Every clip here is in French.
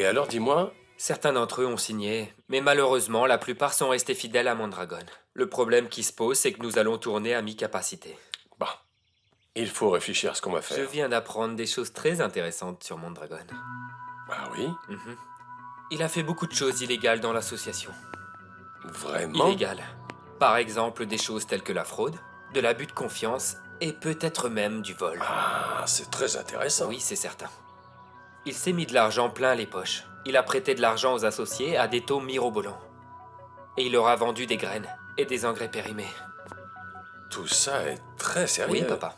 Et alors, dis-moi? Certains d'entre eux ont signé, mais malheureusement, la plupart sont restés fidèles à Mondragon. Le problème qui se pose, c'est que nous allons tourner à mi-capacité. Bah, il faut réfléchir à ce qu'on va Je faire. viens d'apprendre des choses très intéressantes sur Mondragon. Ah oui? Il a fait beaucoup de choses illégales dans l'association. Vraiment? Illégales. Par exemple, des choses telles que la fraude, de l'abus de confiance et peut-être même du vol. Ah, c'est très intéressant. Oui, c'est certain. Il s'est mis de l'argent plein les poches. Il a prêté de l'argent aux associés à des taux mirobolants. Et il leur a vendu des graines et des engrais périmés. Tout ça est très sérieux. Oui, papa.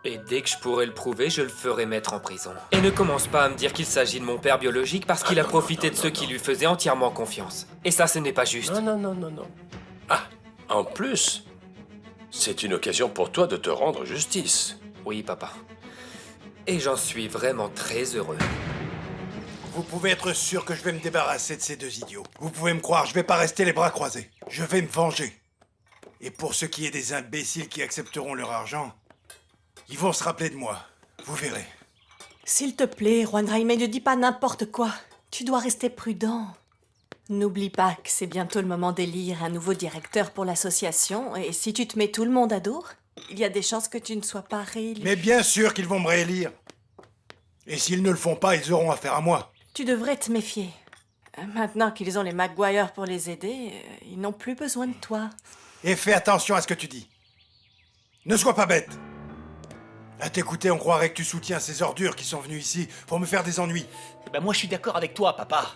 Et dès que je pourrai le prouver, je le ferai mettre en prison. Et ne commence pas à me dire qu'il s'agit de mon père biologique parce qu'il a profité de ceux qui lui faisaient entièrement confiance. Et ça, ce n'est pas juste. Non. Ah, en plus, c'est une occasion pour toi de te rendre justice. Oui, papa. Et j'en suis vraiment très heureux. Vous pouvez être sûr que je vais me débarrasser de ces deux idiots. Vous pouvez me croire, je vais pas rester les bras croisés. Je vais me venger. Et pour ce qui est des imbéciles qui accepteront leur argent, ils vont se rappeler de moi. Vous verrez. S'il te plaît, Juan Jaime, ne dis pas n'importe quoi. Tu dois rester prudent. N'oublie pas que c'est bientôt le moment d'élire un nouveau directeur pour l'association, et si tu te mets tout le monde à dos, il y a des chances que tu ne sois pas réélu. Mais bien sûr qu'ils vont me réélire. Et s'ils ne le font pas, ils auront affaire à moi. Tu devrais te méfier. Maintenant qu'ils ont les Maguire pour les aider, ils n'ont plus besoin de toi. Et fais attention à ce que tu dis. Ne sois pas bête. À t'écouter, on croirait que tu soutiens ces ordures qui sont venues ici pour me faire des ennuis. Eh ben moi je suis d'accord avec toi, papa.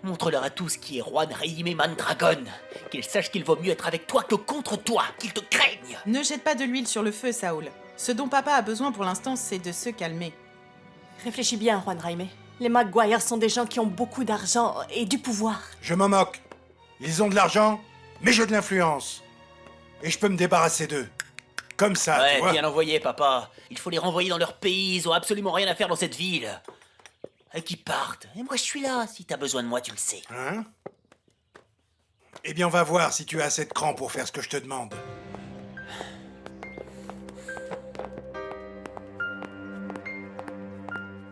Montre-leur à tous qui est Juan Jaime Mondragon. Qu'ils sachent qu'il vaut mieux être avec toi que contre toi, qu'ils te craignent. Ne jette pas de l'huile sur le feu, Saoul. Ce dont papa a besoin pour l'instant, c'est de se calmer. Réfléchis bien, Juan Jaime. Les Maguire sont des gens qui ont beaucoup d'argent et du pouvoir. Je m'en moque. ils ont de l'argent, mais j'ai de l'influence. Et je peux me débarrasser d'eux. Comme ça, tu Ouais, vois. bien envoyé, papa. Il faut les renvoyer dans leur pays, ils ont absolument rien à faire dans cette ville. Et qu'ils partent. Et moi, je suis là. Si t'as besoin de moi, tu le sais. Hein? Eh bien, on va voir si tu as assez de cran pour faire ce que je te demande.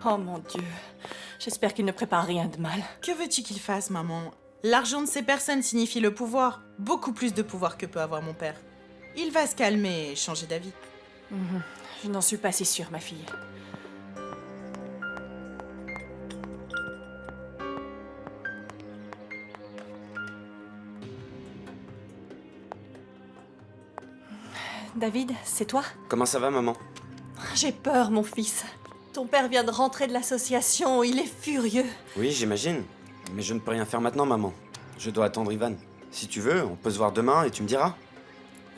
Oh mon Dieu. J'espère qu'il ne prépare rien de mal. Que veux-tu qu'il fasse, maman? L'argent de ces personnes signifie le pouvoir. Beaucoup plus de pouvoir que peut avoir mon père. Il va se calmer et changer d'avis. Je n'en suis pas si sûre, ma fille. David, c'est toi? Comment ça va, maman? J'ai peur, mon fils. Ton père vient de rentrer de l'association, il est furieux. Oui, j'imagine. Mais je ne peux rien faire maintenant, maman. Je dois attendre Ivan. Si tu veux, on peut se voir demain et tu me diras.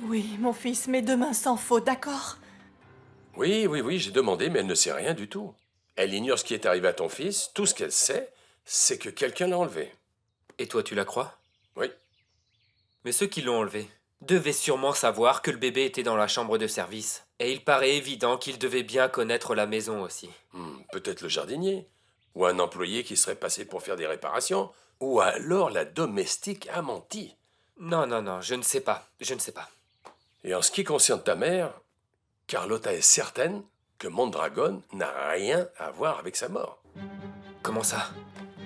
Oui, mon fils, mais demain sans faute, d'accord? Oui, j'ai demandé, mais elle ne sait rien du tout. Elle ignore ce qui est arrivé à ton fils. Tout ce qu'elle sait, c'est que quelqu'un l'a enlevé. Et toi, tu la crois? Oui. Mais ceux qui l'ont enlevé devaient sûrement savoir que le bébé était dans la chambre de service. Et il paraît évident qu'ils devaient bien connaître la maison aussi. Peut-être le jardinier, ou un employé qui serait passé pour faire des réparations, ou alors la domestique a menti. Non, je ne sais pas. Je ne sais pas. Et en ce qui concerne ta mère, Carlotta est certaine que Mondragon n'a rien à voir avec sa mort. Comment ça?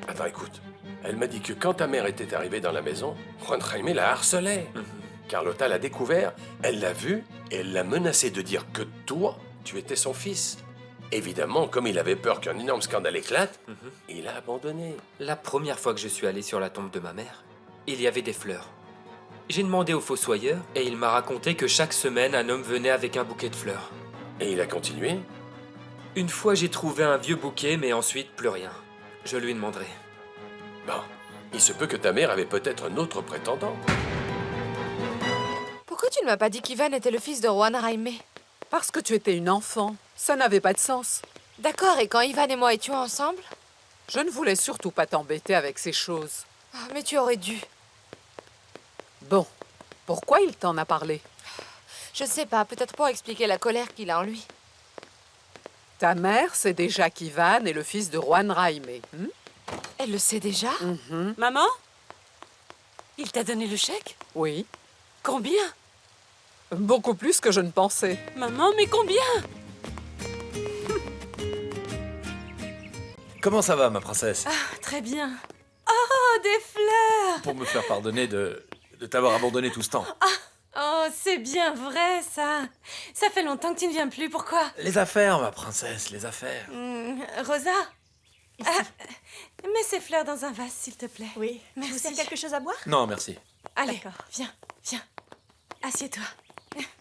Attends, écoute. Elle m'a dit que quand ta mère était arrivée dans la maison, Juan Jaime la harcelait. Carlotta l'a découvert, elle l'a vu, et elle l'a menacé de dire que toi, tu étais son fils. Évidemment, comme il avait peur qu'un énorme scandale éclate, il a abandonné. La première fois que je suis allé sur la tombe de ma mère, il y avait des fleurs. J'ai demandé au fossoyeur et il m'a raconté que chaque semaine, un homme venait avec un bouquet de fleurs. Et il a continué. Une fois, j'ai trouvé un vieux bouquet, mais ensuite, plus rien. Je lui demanderai. Bon, il se peut que ta mère avait peut-être un autre prétendant. Pourquoi tu ne m'as pas dit qu'Ivan était le fils de Juan Jaime? Parce que tu étais une enfant. Ça n'avait pas de sens. D'accord, et quand Ivan et moi étions ensemble? Je ne voulais surtout pas t'embêter avec ces choses. Ah, mais tu aurais dû. Bon, pourquoi il t'en a parlé? Je sais pas, peut-être pour expliquer la colère qu'il a en lui. Ta mère sait déjà qu'Ivan est le fils de Juan Jaime. Elle le sait déjà? Maman? Il t'a donné le chèque? Oui. Combien? Beaucoup plus que je ne pensais. Maman, mais combien? Comment ça va, ma princesse? Très bien. Oh, des fleurs! Pour me faire pardonner de t'avoir abandonné tout ce temps. Oh, c'est bien vrai, ça. Ça fait longtemps que tu ne viens plus, pourquoi? Les affaires, ma princesse, les affaires. Rosa? Mets ces fleurs dans un vase, s'il te plaît. Oui. Merci. Vous avez quelque chose à boire? Non, merci. Allez, viens. Assieds-toi.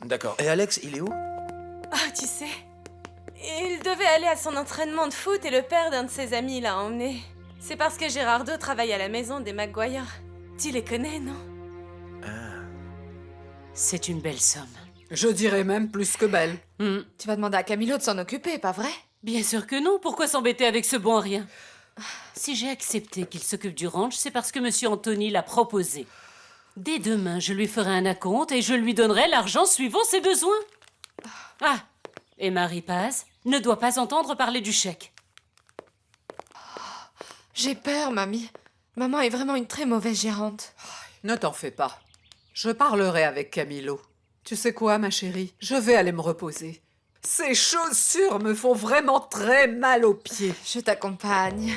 D'accord. Et Alex, il est où? Oh, tu sais, il devait aller à son entraînement de foot et le père d'un de ses amis l'a emmené. C'est parce que Gérardo travaille à la maison des McGuire. Tu les connais, non? C'est une belle somme. Je dirais même plus que belle. Tu vas demander à Camilo de s'en occuper, pas vrai? Bien sûr que non, pourquoi s'embêter avec ce bon rien? Si j'ai accepté qu'il s'occupe du ranch, c'est parce que Monsieur Anthony l'a proposé. Dès demain, je lui ferai un acompte et je lui donnerai l'argent suivant ses besoins. Ah, et Marie Paz ne doit pas entendre parler du chèque. J'ai peur, mamie. Maman est vraiment une très mauvaise gérante. Ne t'en fais pas. Je parlerai avec Camilo. Tu sais quoi, ma chérie? Je vais aller me reposer. Ces chaussures me font vraiment très mal aux pieds. Je t'accompagne.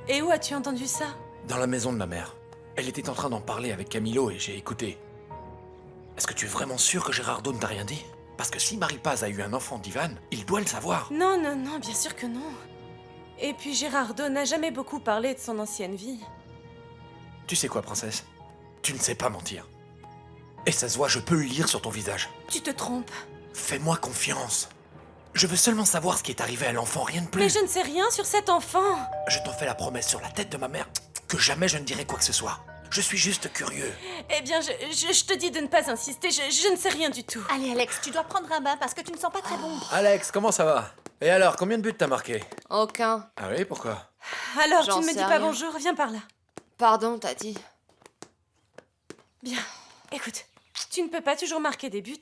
Et où as-tu entendu ça? Dans la maison de ma mère. Elle était en train d'en parler avec Camilo et j'ai écouté. Est-ce que tu es vraiment sûr que Gérardo ne t'a rien dit? Parce que si Marie Paz a eu un enfant d'Ivan, il doit le savoir. Non, bien sûr que non. Et puis Gérardo n'a jamais beaucoup parlé de son ancienne vie. Tu sais quoi, princesse? Tu ne sais pas mentir. Et ça se voit, je peux le lire sur ton visage. Tu te trompes. Fais-moi confiance. Je veux seulement savoir ce qui est arrivé à l'enfant, rien de plus. Mais je ne sais rien sur cet enfant. Je t'en fais la promesse sur la tête de ma mère que jamais je ne dirai quoi que ce soit. Je suis juste curieux. Eh bien, je te dis de ne pas insister, je ne sais rien du tout. Allez, Alex, tu dois prendre un bain parce que tu ne sens pas très bon. Alex, comment ça va? Et alors, combien de buts t'as marqué? Aucun. Ah oui, pourquoi? Alors, J'en tu ne me sais dis pas rien. bonjour, viens par là. Pardon, t'as dit. Bien, écoute, tu ne peux pas toujours marquer des buts.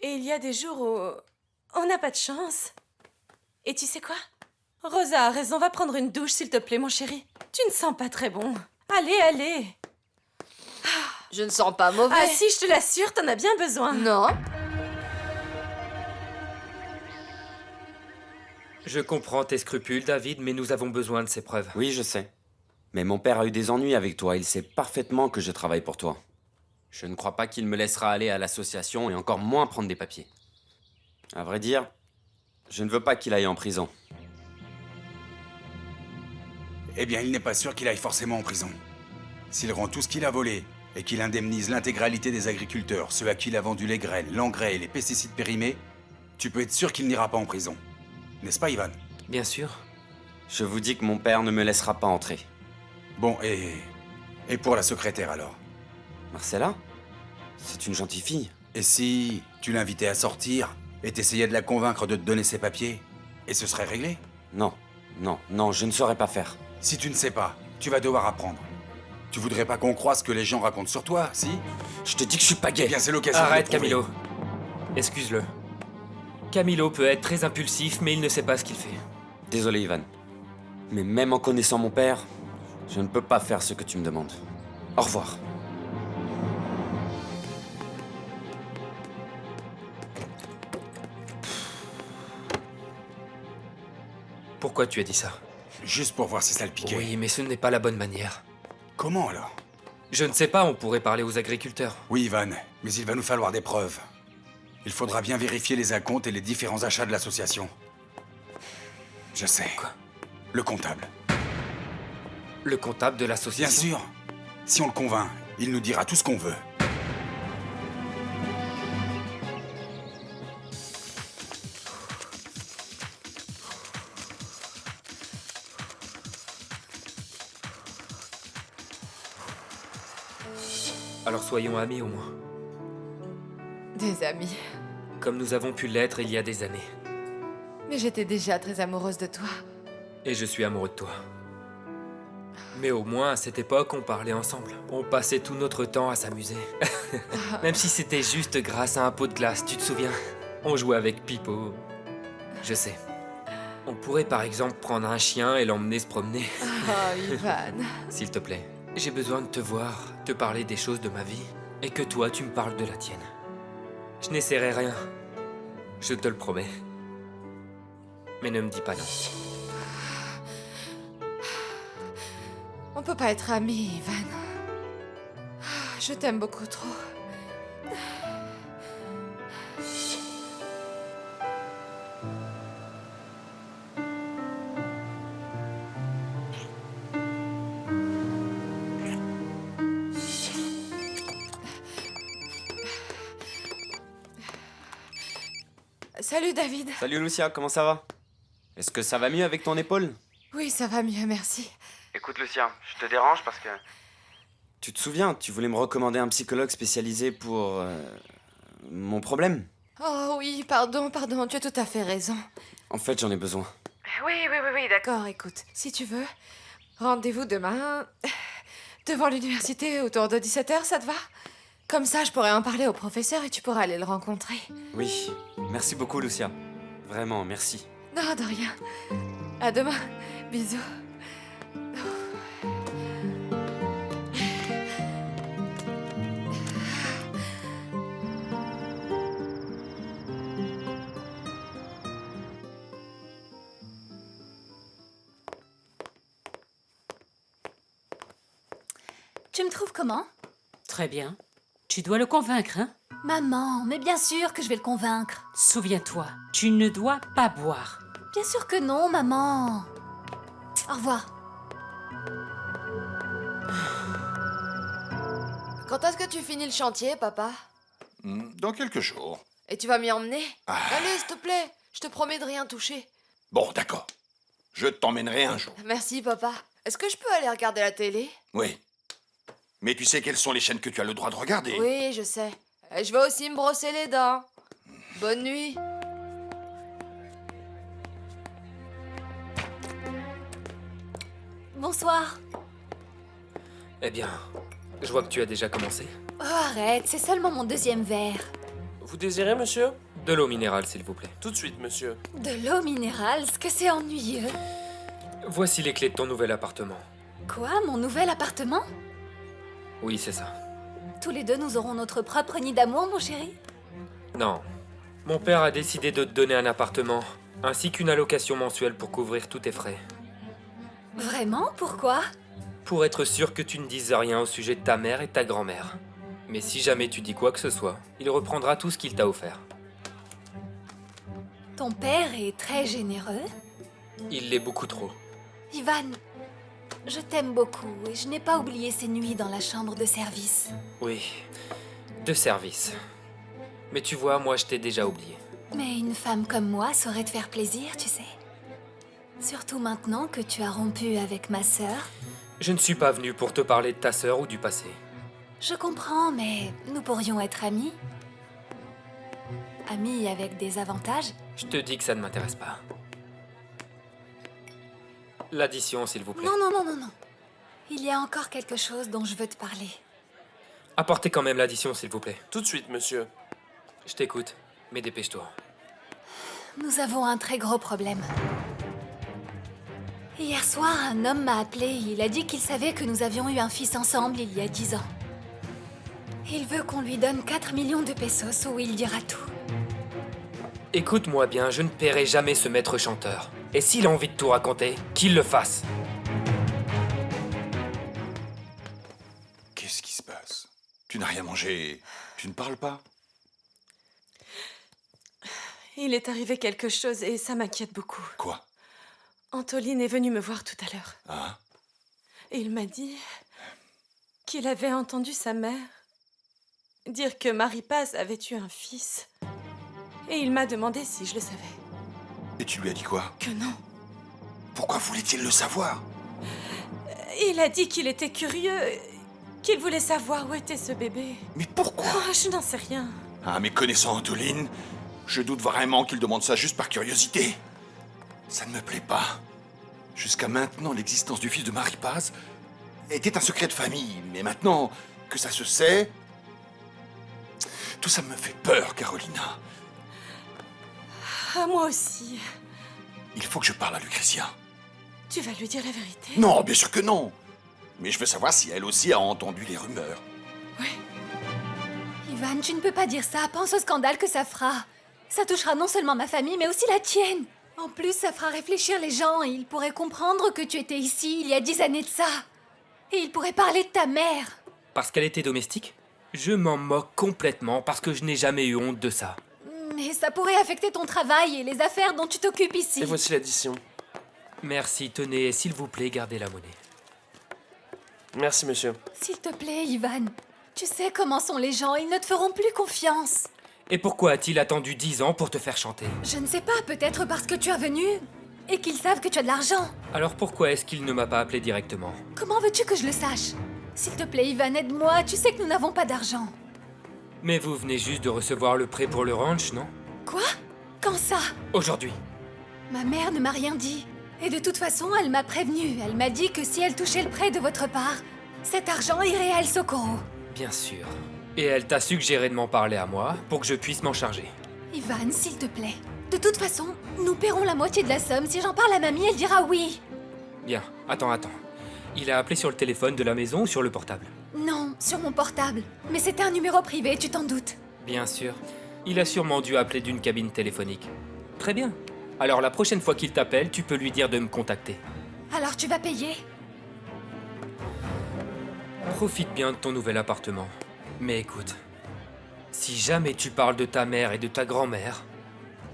Et il y a des jours où on n'a pas de chance. Et tu sais quoi? Rosa a raison, va prendre une douche, s'il te plaît, mon chéri. Tu ne sens pas très bon. Allez. Je ne sens pas mauvais. Ah si, je te l'assure, t'en as bien besoin. Non. Je comprends tes scrupules, David, mais nous avons besoin de ces preuves. Oui, je sais. Mais mon père a eu des ennuis avec toi. Il sait parfaitement que je travaille pour toi. Je ne crois pas qu'il me laissera aller à l'association et encore moins prendre des papiers. À vrai dire, je ne veux pas qu'il aille en prison. Eh bien, il n'est pas sûr qu'il aille forcément en prison. S'il rend tout ce qu'il a volé et qu'il indemnise l'intégralité des agriculteurs, ceux à qui il a vendu les graines, l'engrais et les pesticides périmés, tu peux être sûr qu'il n'ira pas en prison. N'est-ce pas, Ivan? Bien sûr. Je vous dis que mon père ne me laissera pas entrer. Bon, et pour la secrétaire, alors? Marcella? C'est une gentille fille. Et si tu l'invitais à sortir et t'essayais de la convaincre de te donner ses papiers, et ce serait réglé? Non, je ne saurais pas faire. Si tu ne sais pas, tu vas devoir apprendre. Tu voudrais pas qu'on croie ce que les gens racontent sur toi, si? Je te dis que je suis pas gay. Eh bien, c'est l'occasion de Arrête, le prouver. Camilo. Excuse-le. Camilo peut être très impulsif, mais il ne sait pas ce qu'il fait. Désolé, Ivan. Mais même en connaissant mon père, je ne peux pas faire ce que tu me demandes. Au revoir. Pourquoi tu as dit ça? Juste pour voir si ça le piquait. Oui, mais ce n'est pas la bonne manière. Comment alors? Je ne sais pas, on pourrait parler aux agriculteurs. Oui, Ivan, mais il va nous falloir des preuves. Il faudra bien vérifier les acomptes et les différents achats de l'association. Je sais. Quoi? Le comptable. Le comptable de Bien l'association? sûr. Si on le convainc, il nous dira tout ce qu'on veut. Alors soyons amis au moins. Des amis. Comme nous avons pu l'être il y a des années. Mais j'étais déjà très amoureuse de toi. Et je suis amoureux de toi. Mais au moins, à cette époque, on parlait ensemble. On passait tout notre temps à s'amuser. Même si c'était juste grâce à un pot de glace, tu te souviens? On jouait avec Pipo. Je sais. On pourrait par exemple prendre un chien et l'emmener se promener. Oh, Ivan. S'il te plaît. J'ai besoin de te voir, te parler des choses de ma vie, et que toi, tu me parles de la tienne. Je n'essaierai rien. Je te le promets. Mais ne me dis pas non. On peut pas être amis, Ivan. Je t'aime beaucoup trop. Salut David. Salut Lucia, comment ça va? Est-ce que ça va mieux avec ton épaule? Oui, ça va mieux, merci. Écoute Lucia, je te dérange parce que... Tu te souviens, tu voulais me recommander un psychologue spécialisé pour... mon problème? Oh oui, pardon, tu as tout à fait raison. En fait, j'en ai besoin. Oui, d'accord, écoute. Si tu veux, rendez-vous demain devant l'université autour de 17h, ça te va? Comme ça, je pourrais en parler au professeur et tu pourras aller le rencontrer. Oui, merci beaucoup Lucia. Vraiment, merci. Non, de rien. À demain. Bisous. Tu me trouves comment? Très bien. Tu dois le convaincre, hein? Maman, mais bien sûr que je vais le convaincre. Souviens-toi, tu ne dois pas boire. Bien sûr que non, maman. Au revoir. Quand est-ce que tu finis le chantier, papa? Dans quelques jours. Et tu vas m'y emmener? Allez, s'il te plaît. Je te promets de rien toucher. Bon, d'accord. Je t'emmènerai un jour. Merci, papa. Est-ce que je peux aller regarder la télé? Oui. Mais tu sais quelles sont les chaînes que tu as le droit de regarder? Oui, je sais. Je vais aussi me brosser les dents. Bonne nuit. Bonsoir. Eh bien, je vois que tu as déjà commencé. Oh, arrête, c'est seulement mon deuxième verre. Vous désirez, monsieur? De l'eau minérale, s'il vous plaît. Tout de suite, monsieur. De l'eau minérale, ce que c'est ennuyeux. Voici les clés de ton nouvel appartement. Quoi, mon nouvel appartement? Oui, c'est ça. Tous les deux, nous aurons notre propre nid d'amour, mon chéri? Non. Mon père a décidé de te donner un appartement, ainsi qu'une allocation mensuelle pour couvrir tous tes frais. Vraiment? Pourquoi? Pour être sûr que tu ne dises rien au sujet de ta mère et de ta grand-mère. Mais si jamais tu dis quoi que ce soit, il reprendra tout ce qu'il t'a offert. Ton père est très généreux. Il l'est beaucoup trop. Ivan, je t'aime beaucoup et je n'ai pas oublié ces nuits dans la chambre de service. Oui, de service. Mais tu vois, moi je t'ai déjà oublié. Mais une femme comme moi saurait te faire plaisir, tu sais. Surtout maintenant que tu as rompu avec ma sœur. Je ne suis pas venu pour te parler de ta sœur ou du passé. Je comprends, mais nous pourrions être amis. Amis avec des avantages. Je te dis que ça ne m'intéresse pas. L'addition, s'il vous plaît. Non. Il y a encore quelque chose dont je veux te parler. Apportez quand même l'addition, s'il vous plaît. Tout de suite, monsieur. Je t'écoute, mais dépêche-toi. Nous avons un très gros problème. Hier soir, un homme m'a appelé. Il a dit qu'il savait que nous avions eu un fils ensemble il y a 10 ans. Il veut qu'on lui donne 4 millions de pesos où il dira tout. Écoute-moi bien, je ne paierai jamais ce maître chanteur. Et s'il a envie de tout raconter, qu'il le fasse. Qu'est-ce qui se passe? Tu n'as rien mangé. Tu ne parles pas? Il est arrivé quelque chose et ça m'inquiète beaucoup. Quoi? Antoline est venue me voir tout à l'heure. Ah? Et il m'a dit qu'il avait entendu sa mère dire que Marie Paz avait eu un fils. Et il m'a demandé si je le savais. Et tu lui as dit quoi? Que non. Pourquoi voulait-il le savoir? Il a dit qu'il était curieux, qu'il voulait savoir où était ce bébé. Mais pourquoi? Oh, je n'en sais rien. Ah, mais connaissant Antoline, je doute vraiment qu'il demande ça juste par curiosité. Ça ne me plaît pas. Jusqu'à maintenant, l'existence du fils de Marie Paz était un secret de famille. Mais maintenant que ça se sait, tout ça me fait peur, Carolina. Ah, moi aussi. Il faut que je parle à Lucretia. Tu vas lui dire la vérité? Non, bien sûr que non. Mais je veux savoir si elle aussi a entendu les rumeurs. Ivan, tu ne peux pas dire ça. Pense au scandale que ça fera. Ça touchera non seulement ma famille, mais aussi la tienne. En plus, ça fera réfléchir les gens et ils pourraient comprendre que tu étais ici il y a 10 années de ça. Et il pourrait parler de ta mère. Parce qu'elle était domestique? Je m'en moque complètement parce que je n'ai jamais eu honte de ça. Mais ça pourrait affecter ton travail et les affaires dont tu t'occupes ici. Et voici l'addition. Merci, tenez, s'il vous plaît, gardez la monnaie. Merci, monsieur. S'il te plaît, Ivan. Tu sais comment sont les gens, ils ne te feront plus confiance. Et pourquoi a-t-il attendu 10 ans pour te faire chanter? Je ne sais pas, peut-être parce que tu es venu et qu'ils savent que tu as de l'argent. Alors pourquoi est-ce qu'il ne m'a pas appelé directement? Comment veux-tu que je le sache? S'il te plaît, Ivan, aide-moi, tu sais que nous n'avons pas d'argent. Mais vous venez juste de recevoir le prêt pour le ranch, non? Quoi? Quand ça? Aujourd'hui. Ma mère ne m'a rien dit. Et de toute façon, elle m'a prévenue. Elle m'a dit que si elle touchait le prêt de votre part, cet argent irait à El Socorro. Bien sûr. Et elle t'a suggéré de m'en parler à moi pour que je puisse m'en charger. Ivan, s'il te plaît. De toute façon, nous paierons la moitié de la somme. Si j'en parle à mamie, elle dira oui. Bien, attends. Il a appelé sur le téléphone de la maison ou sur le portable? Non, sur mon portable. Mais c'était un numéro privé, tu t'en doutes. Bien sûr. Il a sûrement dû appeler d'une cabine téléphonique. Très bien. Alors la prochaine fois qu'il t'appelle, tu peux lui dire de me contacter. Alors tu vas payer? Profite bien de ton nouvel appartement. Mais écoute, si jamais tu parles de ta mère et de ta grand-mère,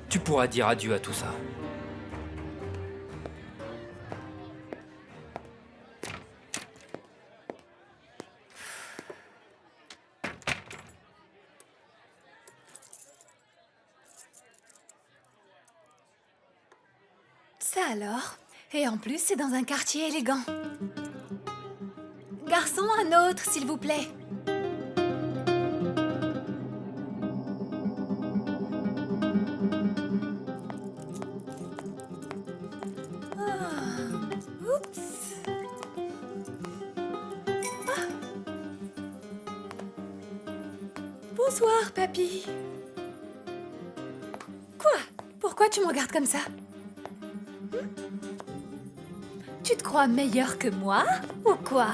tu pourras dire adieu à tout ça. Ça alors? Et en plus, c'est dans un quartier élégant. Garçon, un autre, s'il vous plaît. Oups. Bonsoir, papy. Quoi? Pourquoi tu me regardes comme ça? Tu te crois meilleur que moi, ou quoi?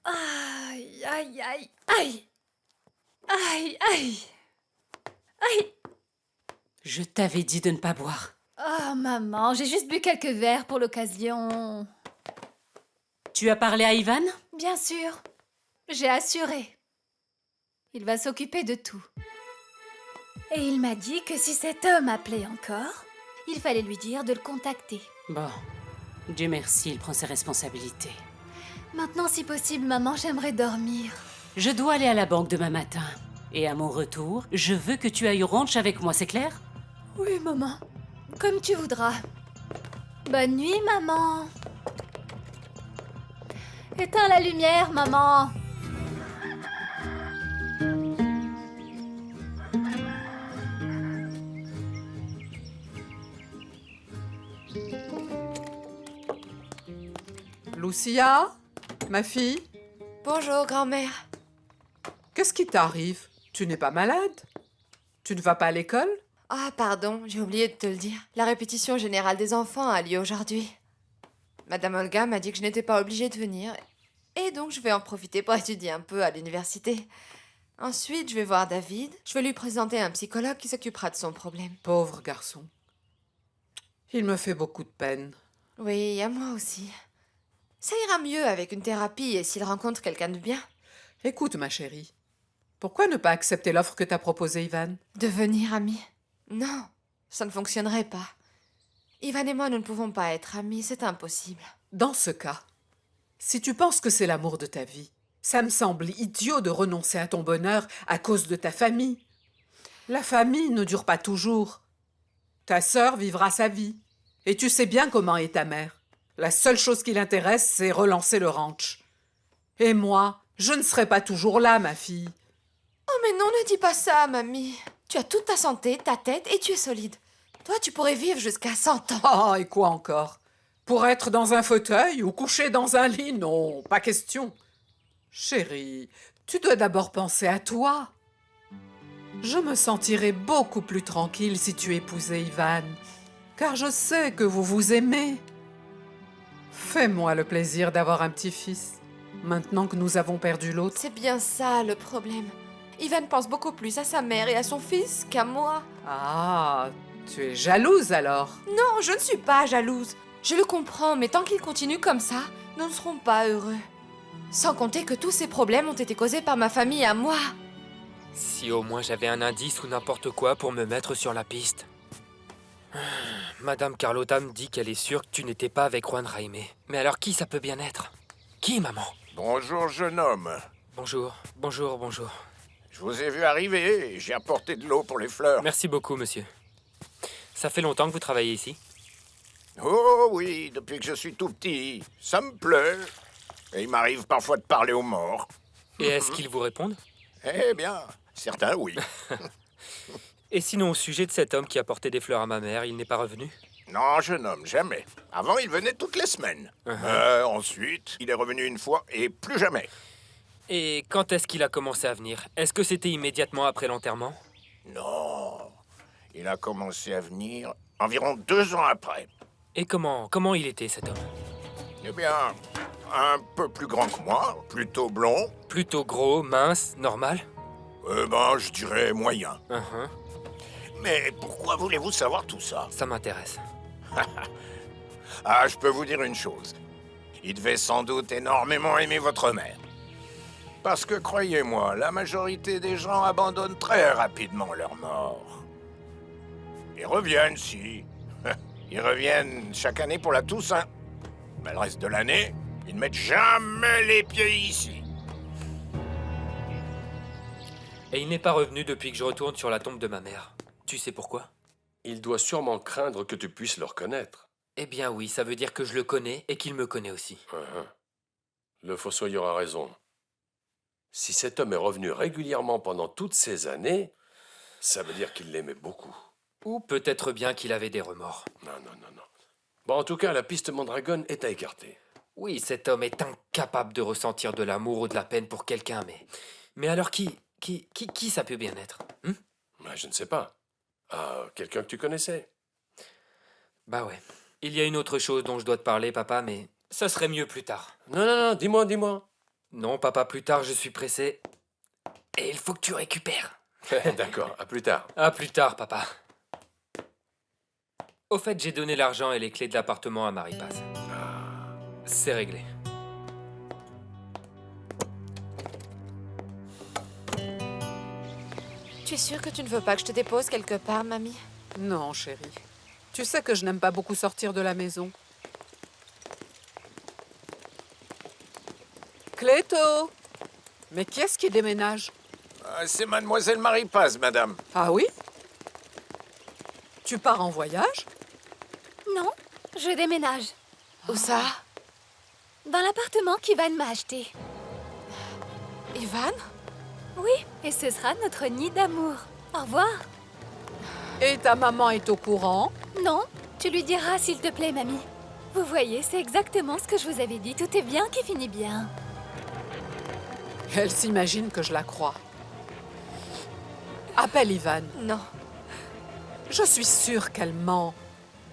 Aïe, aïe, aïe, aïe. Aïe, aïe. Aïe. Je t'avais dit de ne pas boire. Oh, maman, j'ai juste bu quelques verres pour l'occasion. Tu as parlé à Ivan? Bien sûr. J'ai assuré. Il va s'occuper de tout. Et il m'a dit que si cet homme appelait encore, il fallait lui dire de le contacter. Bon, Dieu merci, il prend ses responsabilités. Maintenant, si possible, maman, j'aimerais dormir. Je dois aller à la banque demain matin. Et à mon retour, je veux que tu ailles au ranch avec moi, c'est clair? Oui, maman. Comme tu voudras. Bonne nuit, maman. Éteins la lumière, maman. Lucia, ma fille, Bonjour, grand-mère. qu'est-ce qui t'arrive? Tu n'es pas malade? Tu ne vas pas à l'école? Ah, pardon, j'ai oublié de te le dire. La répétition générale des enfants a lieu aujourd'hui. Madame Olga m'a dit que je n'étais pas obligée de venir. Et donc, je vais en profiter pour étudier un peu à l'université. Ensuite, je vais voir David. Je vais lui présenter un psychologue qui s'occupera de son problème. Pauvre garçon. Il me fait beaucoup de peine. Oui, à moi aussi. Ça ira mieux avec une thérapie et s'il rencontre quelqu'un de bien. Écoute, ma chérie, pourquoi ne pas accepter l'offre que t'a proposée Ivan? Devenir amis? Non, ça ne fonctionnerait pas. Ivan et moi, nous ne pouvons pas être amis, c'est impossible. Dans ce cas, si tu penses que c'est l'amour de ta vie, ça me semble idiot de renoncer à ton bonheur à cause de ta famille. La famille ne dure pas toujours. Ta sœur vivra sa vie. Et tu sais bien comment est ta mère. La seule chose qui l'intéresse, c'est relancer le ranch. Et moi, je ne serai pas toujours là, ma fille. Oh mais non, ne dis pas ça, mamie. Tu as toute ta santé, ta tête et tu es solide. Toi, tu pourrais vivre jusqu'à 100 ans. Ah, et quoi encore? Pour être dans un fauteuil ou coucher dans un lit? Non, pas question. Chérie, tu dois d'abord penser à toi. Je me sentirais beaucoup plus tranquille si tu épousais Ivan, car je sais que vous vous aimez. Fais-moi le plaisir d'avoir un petit-fils, maintenant que nous avons perdu l'autre. C'est bien ça le problème. Ivan pense beaucoup plus à sa mère et à son fils qu'à moi. Ah, tu es jalouse alors? Non, je ne suis pas jalouse. Je le comprends, mais tant qu'il continue comme ça, nous ne serons pas heureux. Sans compter que tous ces problèmes ont été causés par ma famille à moi. Si au moins j'avais un indice ou n'importe quoi pour me mettre sur la piste. Madame Carlotta me dit qu'elle est sûre que tu n'étais pas avec Juan Jaime. Mais alors qui ça peut bien être? Qui, maman? Bonjour, jeune homme. Bonjour, bonjour, bonjour. Je vous ai vu arriver et j'ai apporté de l'eau pour les fleurs. Merci beaucoup, monsieur. Ça fait longtemps que vous travaillez ici? Oh oui, depuis que je suis tout petit. Ça me plaît. Et il m'arrive parfois de parler aux morts. Et est-ce qu'ils vous répondent? Eh bien, certains oui. Et sinon, au sujet de cet homme qui a porté des fleurs à ma mère, il n'est pas revenu? Non, jeune homme, jamais. Avant, il venait toutes les semaines. Ensuite, il est revenu une fois et plus jamais. Et quand est-ce qu'il a commencé à venir? Est-ce que c'était immédiatement après l'enterrement? Non. Il a commencé à venir environ 2 ans après. Et comment il était, cet homme? Eh bien, un peu plus grand que moi, plutôt blond. Plutôt gros, mince, normal? Je dirais moyen. Mais pourquoi voulez-vous savoir tout ça? Ça m'intéresse. Ah, je peux vous dire une chose. Il devait sans doute énormément aimer votre mère. Parce que, croyez-moi, la majorité des gens abandonnent très rapidement leur mort. Ils reviennent, si. Ils reviennent chaque année pour la Toussaint. Mais le reste de l'année, ils ne mettent jamais les pieds ici. Et il n'est pas revenu depuis que je retourne sur la tombe de ma mère. Tu sais pourquoi? Il doit sûrement craindre que tu puisses le reconnaître. Eh bien oui, ça veut dire que je le connais et qu'il me connaît aussi. Le fossoyeur a raison. Si cet homme est revenu régulièrement pendant toutes ces années, ça veut dire qu'il l'aimait beaucoup. Ou peut-être bien qu'il avait des remords. Non. Bon, en tout cas, la piste Mondragon est à écarter. Oui, cet homme est incapable de ressentir de l'amour ou de la peine pour quelqu'un, mais alors qui ça peut bien être? Je ne sais pas. Ah, quelqu'un que tu connaissais? Bah ouais. Il y a une autre chose dont je dois te parler, papa, mais ça serait mieux plus tard. Non, dis-moi. Non, papa, plus tard, je suis pressé. Et il faut que tu récupères. D'accord, à plus tard. À plus tard, papa. Au fait, j'ai donné l'argent et les clés de l'appartement à Marie-Paz. C'est réglé. Tu es sûre que tu ne veux pas que je te dépose quelque part, mamie? Non, chérie. Tu sais que je n'aime pas beaucoup sortir de la maison. Cléto! Mais qui est-ce qui déménage? C'est mademoiselle Marie-Paz, madame. Ah oui? Tu pars en voyage? Non, je déménage. Où ça? Dans l'appartement qu'Ivan m'a acheté. Ivan? Oui, et ce sera notre nid d'amour. Au revoir. Et ta maman est au courant? Non, tu lui diras s'il te plaît, mamie. Vous voyez, c'est exactement ce que je vous avais dit. Tout est bien qui finit bien. Elle s'imagine que je la crois. Appelle Ivan. Non. Je suis sûre qu'elle ment.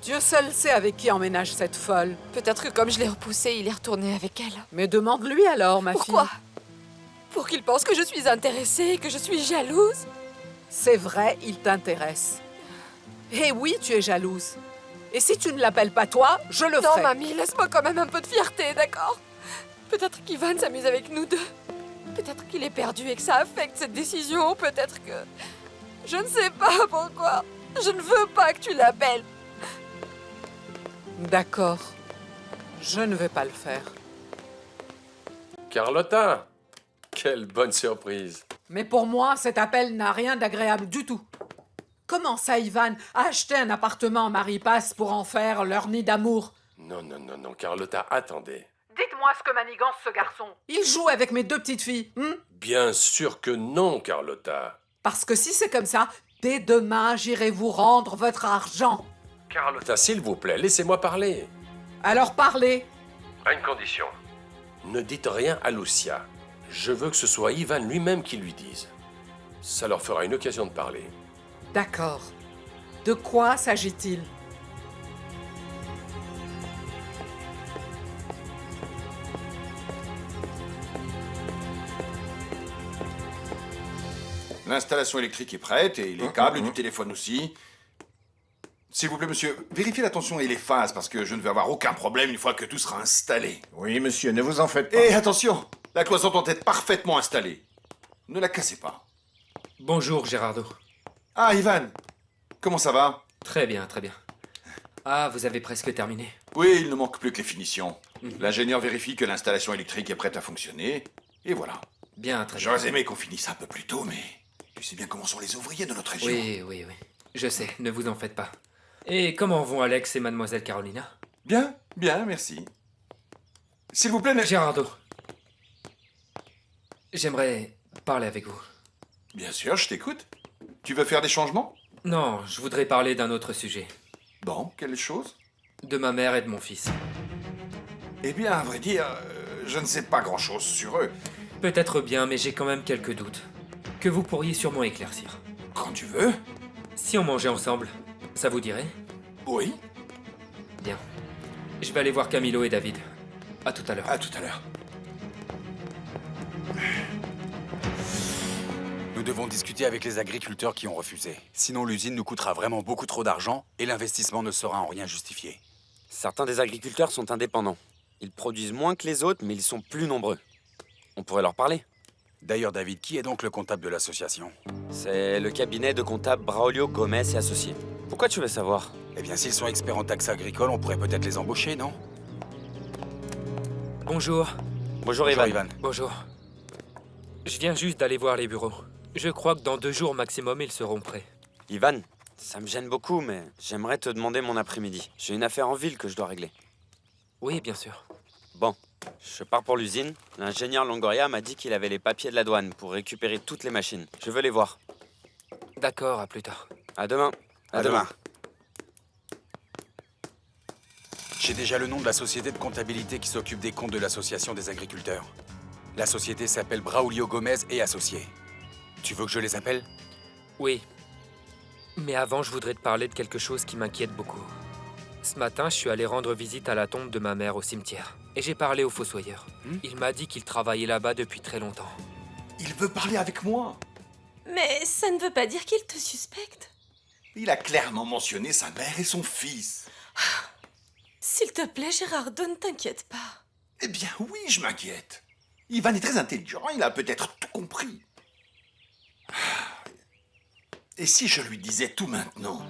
Dieu seul sait avec qui emménage cette folle. Peut-être que comme je l'ai repoussé, il est retourné avec elle. Mais demande-lui alors, ma fille. Pourquoi? Pour qu'il pense que je suis intéressée, que je suis jalouse? C'est vrai, il t'intéresse. Eh oui, tu es jalouse. Et si tu ne l'appelles pas toi, je le ferai. Non, mamie, laisse-moi quand même un peu de fierté, d'accord? Peut-être qu'Ivan s'amuse avec nous deux. Peut-être qu'il est perdu et que ça affecte cette décision. Peut-être que... Je ne sais pas pourquoi. Je ne veux pas que tu l'appelles. D'accord. Je ne vais pas le faire. Carlotta! Quelle bonne surprise! Mais pour moi, cet appel n'a rien d'agréable du tout. Comment ça, Ivan, a acheté un appartement à Marie-Paz pour en faire leur nid d'amour? Non, Carlotta, attendez. Dites-moi ce que manigance ce garçon. Il joue avec mes 2 petites filles, Bien sûr que non, Carlotta. Parce que si c'est comme ça, dès demain, j'irai vous rendre votre argent. Carlotta, s'il vous plaît, laissez-moi parler. Alors parlez. À une condition. Ne dites rien à Lucia. Je veux que ce soit Ivan lui-même qui lui dise. Ça leur fera une occasion de parler. D'accord. De quoi s'agit-il? L'installation électrique est prête et les câbles du téléphone aussi. S'il vous plaît, monsieur, vérifiez la tension et les phases parce que je ne vais avoir aucun problème une fois que tout sera installé. Oui, monsieur, ne vous en faites pas. Et attention, la cloison doit être parfaitement installée. Ne la cassez pas. Bonjour, Gérardo. Ah, Ivan, comment ça va? Très bien, très bien. Ah, vous avez presque terminé. Oui, il ne manque plus que les finitions. L'ingénieur vérifie que l'installation électrique est prête à fonctionner, et voilà. Bien, très bien. J'aurais aimé qu'on finisse un peu plus tôt, mais tu sais bien comment sont les ouvriers de notre région. Oui, oui, oui. Je sais, ne vous en faites pas. Et comment vont Alex et mademoiselle Carolina? Bien, bien, merci. S'il vous plaît, Gérardo. J'aimerais parler avec vous. Bien sûr, je t'écoute. Tu veux faire des changements? Non, je voudrais parler d'un autre sujet. Bon, quelle chose? De ma mère et de mon fils. Eh bien, à vrai dire, je ne sais pas grand-chose sur eux. Peut-être bien, mais j'ai quand même quelques doutes. Que vous pourriez sûrement éclaircir. Quand tu veux. Si on mangeait ensemble, ça vous dirait? Oui. Bien. Je vais aller voir Camilo et David. À tout à l'heure. À tout à l'heure. Nous devons discuter avec les agriculteurs qui ont refusé. Sinon, l'usine nous coûtera vraiment beaucoup trop d'argent et l'investissement ne sera en rien justifié. Certains des agriculteurs sont indépendants. Ils produisent moins que les autres, mais ils sont plus nombreux. On pourrait leur parler. D'ailleurs, David, qui est donc le comptable de l'association? C'est le cabinet de comptable Braulio Gomez et Associés. Pourquoi tu veux savoir? Eh bien, s'ils sont experts en taxes agricoles, on pourrait peut-être les embaucher, non? Bonjour. Bonjour, Ivan. Bonjour. Je viens juste d'aller voir les bureaux. Je crois que dans 2 jours maximum, ils seront prêts. Ivan, ça me gêne beaucoup, mais j'aimerais te demander mon après-midi. J'ai une affaire en ville que je dois régler. Oui, bien sûr. Bon, je pars pour l'usine. L'ingénieur Longoria m'a dit qu'il avait les papiers de la douane pour récupérer toutes les machines. Je veux les voir. D'accord, à plus tard. À demain. À demain. J'ai déjà le nom de la société de comptabilité qui s'occupe des comptes de l'association des agriculteurs. La société s'appelle Braulio Gomez et Associés. Tu veux que je les appelle? Oui. Mais avant, je voudrais te parler de quelque chose qui m'inquiète beaucoup. Ce matin, je suis allé rendre visite à la tombe de ma mère au cimetière. Et j'ai parlé au fossoyeur. Il m'a dit qu'il travaillait là-bas depuis très longtemps. Il veut parler avec moi. Mais ça ne veut pas dire qu'il te suspecte. Il a clairement mentionné sa mère et son fils. S'il te plaît, Gérardo, ne t'inquiète pas. Eh bien oui, je m'inquiète. Ivan est très intelligent, il a peut-être tout compris. Et si je lui disais tout maintenant?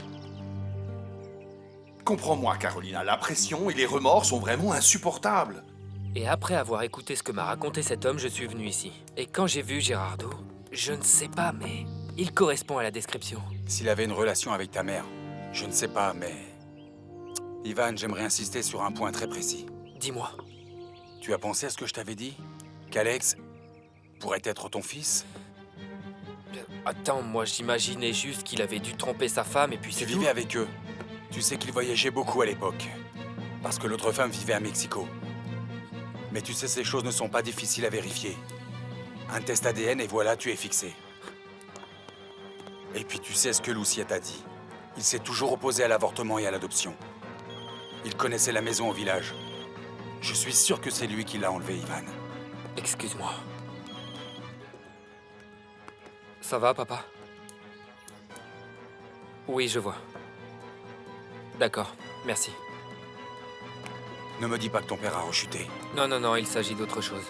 Comprends-moi, Carolina, la pression et les remords sont vraiment insupportables. Et après avoir écouté ce que m'a raconté cet homme, je suis venu ici. Et quand j'ai vu Gérardo, je ne sais pas, mais il correspond à la description. S'il avait une relation avec ta mère, je ne sais pas, mais... Ivan, j'aimerais insister sur un point très précis. Dis-moi. Tu as pensé à ce que je t'avais dit? Qu'Alex pourrait être ton fils? Attends, moi j'imaginais juste qu'il avait dû tromper sa femme et puis Tu c'est tout. vivais avec eux. Tu sais qu'il voyageait beaucoup à l'époque. Parce que l'autre femme vivait à Mexico. Mais tu sais, ces choses ne sont pas difficiles à vérifier. Un test ADN et voilà, tu es fixé. Et puis tu sais ce que Lucia t'a dit. Il s'est toujours opposé à l'avortement et à l'adoption. Il connaissait la maison au village. Je suis sûr que c'est lui qui l'a enlevé, Ivan. Excuse-moi. Ça va, papa? Oui, je vois. D'accord, merci. Ne me dis pas que ton père a rechuté. Non, non, non, il s'agit d'autre chose.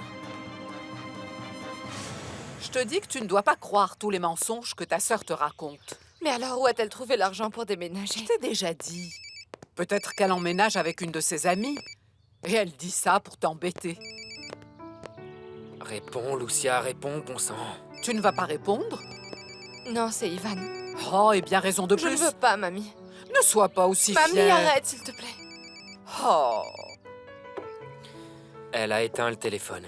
Je te dis que tu ne dois pas croire tous les mensonges que ta sœur te raconte. Mais alors, où a-t-elle trouvé l'argent pour déménager? Je t'ai déjà dit. Peut-être qu'elle emménage avec une de ses amies. Et elle dit ça pour t'embêter. Réponds, Lucia, réponds, bon sang. Tu ne vas pas répondre? Non, c'est Ivan. Oh, et bien raison de Je plus. ne veux pas, mamie. Ne sois pas aussi Mamie, fière. arrête, s'il te plaît. Oh. Elle a éteint le téléphone.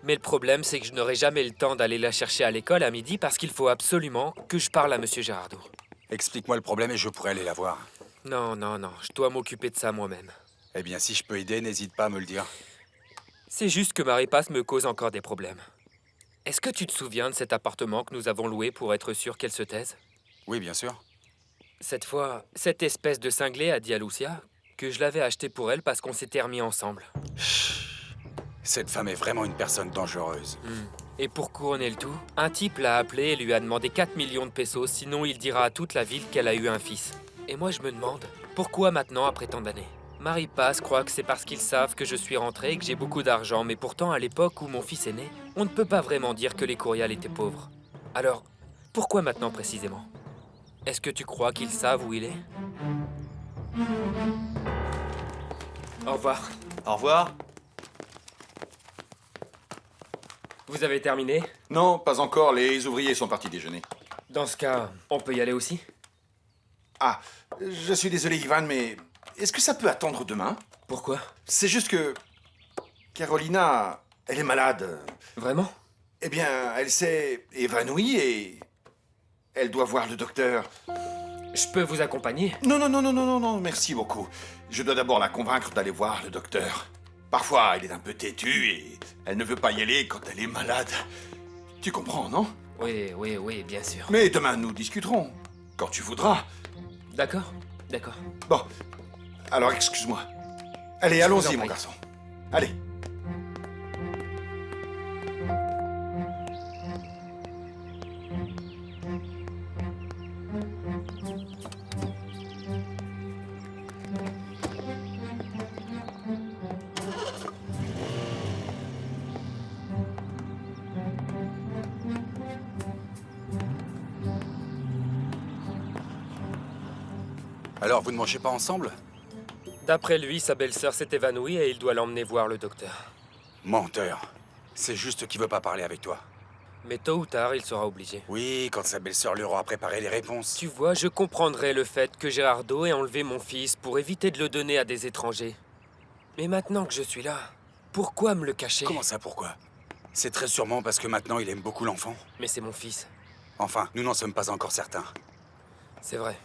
Mais le problème, c'est que je n'aurai jamais le temps d'aller la chercher à l'école à midi parce qu'il faut absolument que je parle à Monsieur Gérardo. Explique-moi le problème et je pourrai aller la voir. Non, non, non, je dois m'occuper de ça moi-même. Eh bien, si je peux aider, n'hésite pas à me le dire. C'est juste que Marie-Passe me cause encore des problèmes. Est-ce que tu te souviens de cet appartement que nous avons loué pour être sûr qu'elle se taise? Oui, bien sûr. Cette fois, cette espèce de cinglé a dit à Lucia que je l'avais acheté pour elle parce qu'on s'était remis ensemble. Cette femme est vraiment une personne dangereuse. Et pour couronner le tout, un type l'a appelée et lui a demandé 4 millions de pesos, sinon il dira à toute la ville qu'elle a eu un fils. Et moi je me demande, pourquoi maintenant après tant d'années? Marie Paz croit que c'est parce qu'ils savent que je suis rentré et que j'ai beaucoup d'argent, mais pourtant à l'époque où mon fils est né, on ne peut pas vraiment dire que les Corial étaient pauvres. Alors, pourquoi maintenant précisément? Est-ce que tu crois qu'ils savent où il est? Au revoir. Au revoir. Vous avez terminé? Non, pas encore. Les ouvriers sont partis déjeuner. Dans ce cas, on peut y aller aussi? Ah, je suis désolé, Ivan, mais est-ce que ça peut attendre demain? Pourquoi? C'est juste que Carolina, elle est malade. Vraiment? Eh bien, elle s'est évanouie et elle doit voir le docteur. Je peux vous accompagner? Non, non, non, non, non, non, non, merci beaucoup. Je dois d'abord la convaincre d'aller voir le docteur. Parfois, elle est un peu têtue et elle ne veut pas y aller quand elle est malade. Tu comprends, non? Oui, oui, oui, bien sûr. Mais demain, nous discuterons. Quand tu voudras. D'accord, d'accord. Bon, alors excuse-moi. Allez, Je vous en allons-y, mon prie. garçon. Allez. Alors, vous ne mangez pas ensemble? D'après lui, sa belle-sœur s'est évanouie et il doit l'emmener voir le docteur. Menteur. C'est juste qu'il veut pas parler avec toi. Mais tôt ou tard, il sera obligé. Oui, quand sa belle-sœur lui aura préparé les réponses. Tu vois, je comprendrais le fait que Gerardo ait enlevé mon fils pour éviter de le donner à des étrangers. Mais maintenant que je suis là, pourquoi me le cacher? Comment ça, pourquoi? C'est très sûrement parce que maintenant il aime beaucoup l'enfant. Mais c'est mon fils. Enfin, nous n'en sommes pas encore certains. C'est vrai.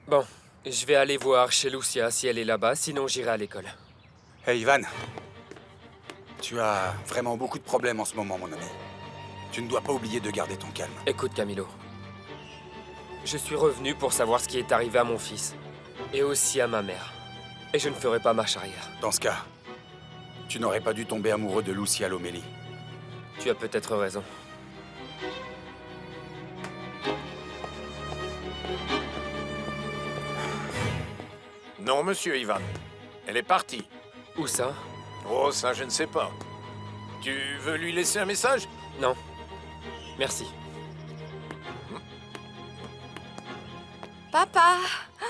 Bon, je vais aller voir chez Lucia si elle est là-bas, sinon j'irai à l'école. Hey Ivan, tu as vraiment beaucoup de problèmes en ce moment, mon ami. Tu ne dois pas oublier de garder ton calme. Écoute, Camilo. Je suis revenu pour savoir ce qui est arrivé à mon fils. Et aussi à ma mère. Et je ne ferai pas marche arrière. Dans ce cas, tu n'aurais pas dû tomber amoureux de Lucia Lomelli. Tu as peut-être raison. Non, monsieur Ivan. Elle est partie. Où ça? Oh, ça, je ne sais pas. Tu veux lui laisser un message? Non. Merci. Papa!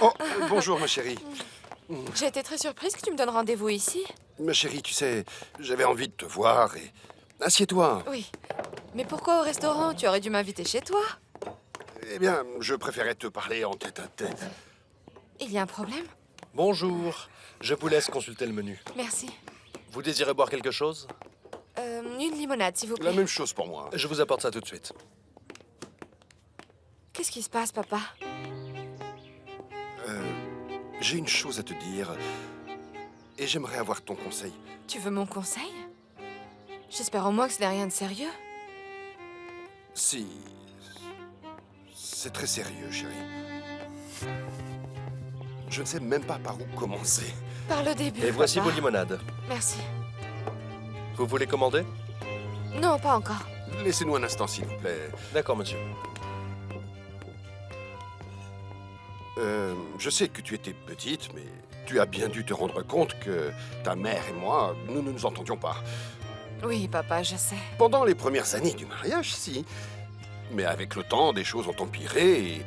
Oh, bonjour, ma chérie. J'ai été très surprise que tu me donnes rendez-vous ici. Ma chérie, tu sais, j'avais envie de te voir et... Assieds-toi. Oui. Mais pourquoi au restaurant? Tu aurais dû m'inviter chez toi. Eh bien, je préférais te parler en tête-à-tête. Il y a un problème? Bonjour. Je vous laisse consulter le menu. Merci. Vous désirez boire quelque chose? Une limonade, s'il vous plaît. La même chose pour moi. Je vous apporte ça tout de suite. Qu'est-ce qui se passe, papa? J'ai une chose à te dire et j'aimerais avoir ton conseil. Tu veux mon conseil? J'espère au moins que ce n'est rien de sérieux. Si... C'est très sérieux, chérie. Je ne sais même pas par où commencer. Par le début, Et voici papa. vos limonades. Merci. Vous voulez commander? Non, pas encore. Laissez-nous un instant, s'il vous plaît. D'accord, monsieur. Je sais que tu étais petite, mais tu as bien dû te rendre compte que ta mère et moi, nous ne nous entendions pas. Oui, papa, je sais. Pendant les premières années du mariage, si. Mais avec le temps, des choses ont empiré et...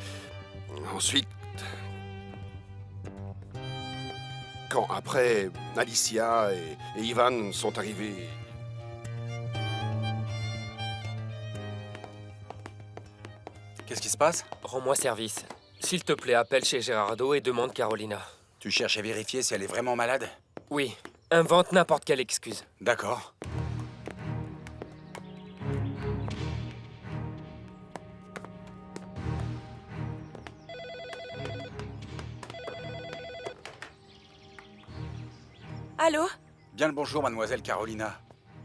Ensuite... Quand après, Alicia et Ivan sont arrivés... Qu'est-ce qui se passe? Rends-moi service. S'il te plaît, appelle chez Gerardo et demande Carolina. Tu cherches à vérifier si elle est vraiment malade? Oui. Invente n'importe quelle excuse. D'accord. Allô? Bien le bonjour, mademoiselle Carolina.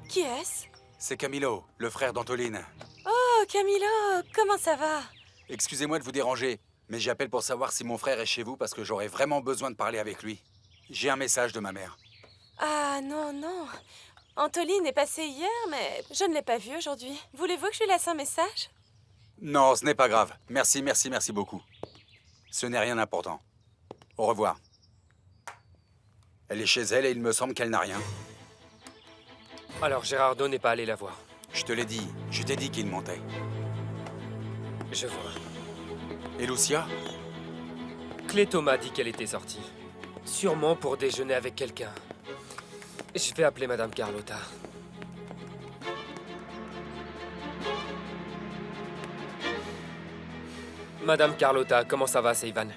Qui est-ce? C'est Camilo, le frère d'Antoline. Oh, Camilo, comment ça va? Excusez-moi de vous déranger, mais j'appelle pour savoir si mon frère est chez vous parce que j'aurais vraiment besoin de parler avec lui. J'ai un message de ma mère. Ah non, non. Antoline est passée hier, mais je ne l'ai pas vue aujourd'hui. Voulez-vous que je lui laisse un message? Non, ce n'est pas grave. Merci beaucoup. Ce n'est rien d'important. Au revoir. Elle est chez elle et il me semble qu'elle n'a rien. Alors Gérardo n'est pas allé la voir. Je te l'ai dit. Je t'ai dit qu'il montait. Je vois. Et Lucia? Cléto m'a dit qu'elle était sortie. Sûrement pour déjeuner avec quelqu'un. Je vais appeler Madame Carlotta. Madame Carlotta, comment ça va, c'est Ivan?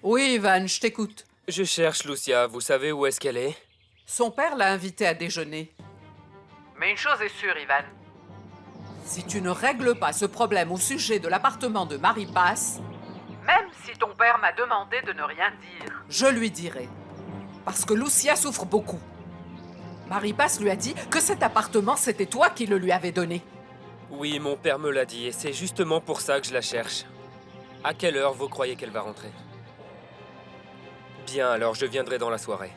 Oui, Ivan, je t'écoute. Je cherche Lucia, vous savez où est-ce qu'elle est? Son père l'a invitée à déjeuner. Mais une chose est sûre, Ivan. Si tu ne règles pas ce problème au sujet de l'appartement de Marie-Passe, même si ton père m'a demandé de ne rien dire, je lui dirai. Parce que Lucia souffre beaucoup. Marie-Passe lui a dit que cet appartement, c'était toi qui le lui avais donné. Oui, mon père me l'a dit, et c'est justement pour ça que je la cherche. À quelle heure vous croyez qu'elle va rentrer? Bien, alors je viendrai dans la soirée.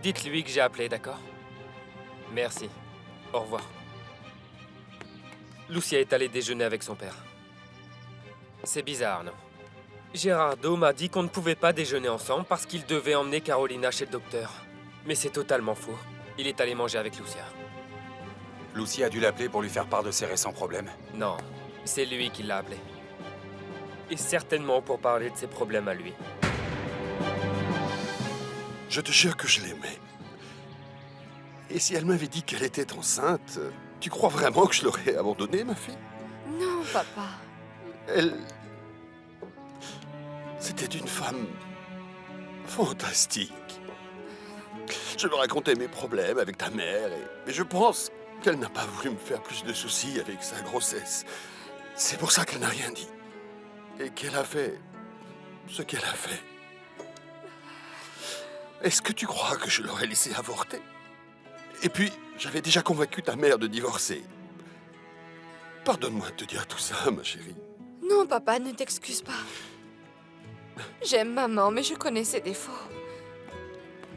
Dites-lui que j'ai appelé, d'accord? Merci. Au revoir. Lucia est allée déjeuner avec son père. C'est bizarre, non? Gérardo m'a dit qu'on ne pouvait pas déjeuner ensemble parce qu'il devait emmener Carolina chez le docteur. Mais c'est totalement faux. Il est allé manger avec Lucia. Lucia a dû l'appeler pour lui faire part de ses récents problèmes. Non, c'est lui qui l'a appelé. Et certainement pour parler de ses problèmes à lui. Je te jure que je l'aimais. Et si elle m'avait dit qu'elle était enceinte, tu crois vraiment que je l'aurais abandonnée, ma fille? Non, papa. Elle... C'était une femme fantastique. Je me racontais mes problèmes avec ta mère et je pense qu'elle n'a pas voulu me faire plus de soucis avec sa grossesse. C'est pour ça qu'elle n'a rien dit. Et qu'elle a fait ce qu'elle a fait. Est-ce que tu crois que je l'aurais laissé avorter? Et puis, j'avais déjà convaincu ta mère de divorcer. Pardonne-moi de te dire tout ça, ma chérie. Non, papa, ne t'excuse pas. J'aime maman, mais je connais ses défauts.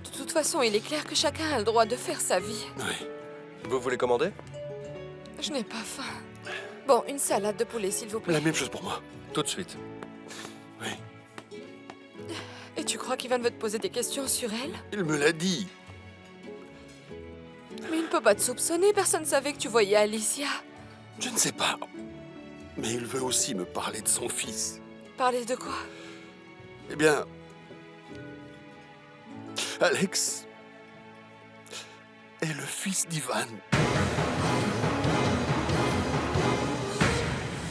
De toute façon, il est clair que chacun a le droit de faire sa vie. Oui. Vous voulez commander? Je n'ai pas faim. Bon, une salade de poulet, s'il vous plaît. La même chose pour moi. Tout de suite. Oui. Et tu crois qu'Ivan veut te poser des questions sur elle? Il me l'a dit. Mais il ne peut pas te soupçonner, personne ne savait que tu voyais Alicia. Je ne sais pas. Mais il veut aussi me parler de son fils. Parler de quoi? Eh bien... Alex est le fils d'Ivan.